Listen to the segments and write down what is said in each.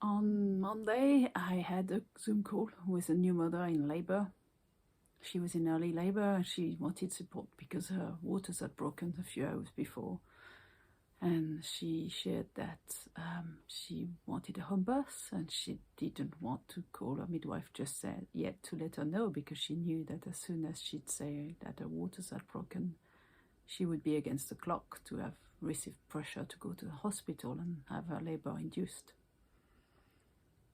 On Monday, I had a Zoom call with a new mother in labor. She was in early labor and she wanted support because her waters had broken a few hours before. And she shared that she wanted a home birth and she didn't want to call her midwife just said yet to let her know, because she knew that as soon as she'd say that her waters had broken, she would be against the clock to have received pressure to go to the hospital and have her labor induced.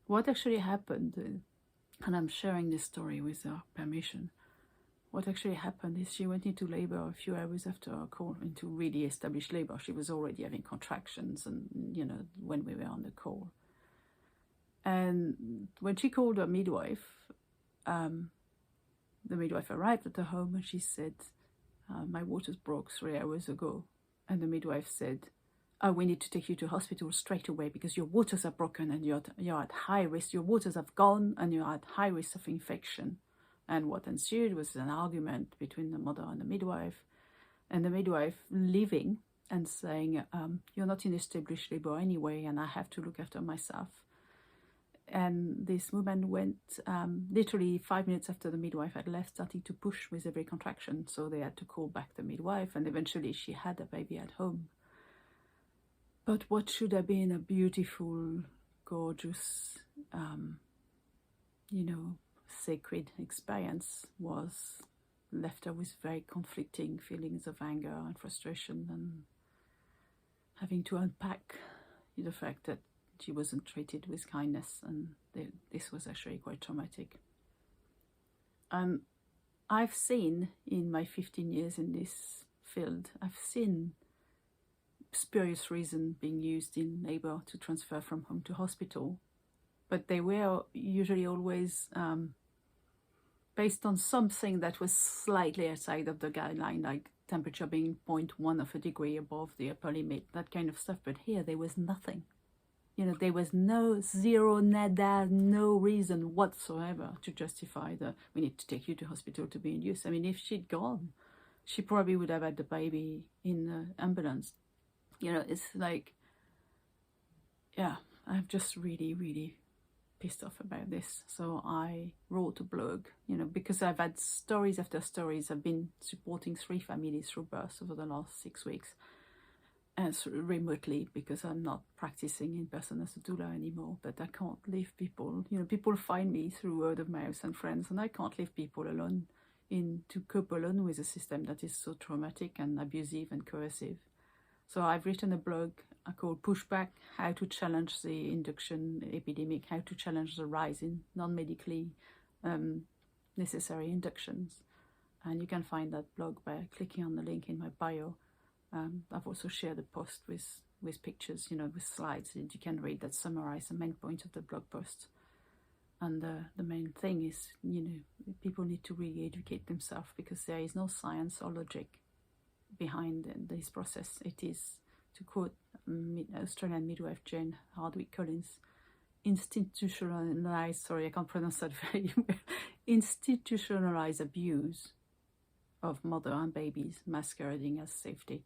What actually happened, and I'm sharing this story with her permission, what actually happened is she went into labor a few hours after our call, into really established labor. She was already having contractions and, when we were on the call. And when she called her midwife, the midwife arrived at the home and she said, my waters broke 3 hours ago. And the midwife said, oh, we need to take you to hospital straight away because your waters are broken and you're at high risk. Your waters have gone and you're at high risk of infection. And what ensued was an argument between the mother and the midwife leaving and saying, you're not in established labor anyway, and I have to look after myself. And this woman went literally 5 minutes after the midwife had left, starting to push with every contraction. So they had to call back the midwife, and eventually she had a baby at home. But what should have been a beautiful, gorgeous, sacred experience was left her with very conflicting feelings of anger and frustration, and having to unpack the fact that she wasn't treated with kindness, and this was actually quite traumatic. I've seen in my 15 years in this field, I've seen spurious reason being used in labor to transfer from home to hospital, but they were usually always based on something that was slightly outside of the guideline, like temperature being 0.1 of a degree above the upper limit, that kind of stuff. But here there was nothing. There was no zero, nada, no reason whatsoever to justify we need to take you to hospital to be induced. I mean, if she'd gone, she probably would have had the baby in the ambulance. It's like, yeah, I'm just really, really pissed off about this. So I wrote a blog, because I've had stories after stories. I've been supporting 3 families through birth over the last 6 weeks, and remotely, because I'm not practicing in person as a doula anymore. But I can't leave people, people find me through word of mouth and friends, and I can't leave people alone to cope alone with a system that is so traumatic and abusive and coercive. So I've written a blog called Pushback, how to challenge the induction epidemic, how to challenge the rise in non-medically necessary inductions. And you can find that blog by clicking on the link in my bio. I've also shared a post with pictures, with slides that you can read that summarize the main point of the blog post. And the main thing is, people need to really educate themselves, because there is no science or logic behind this process. It is, to quote Australian midwife Jane Hardwick Collins, institutionalized abuse of mother and babies masquerading as safety.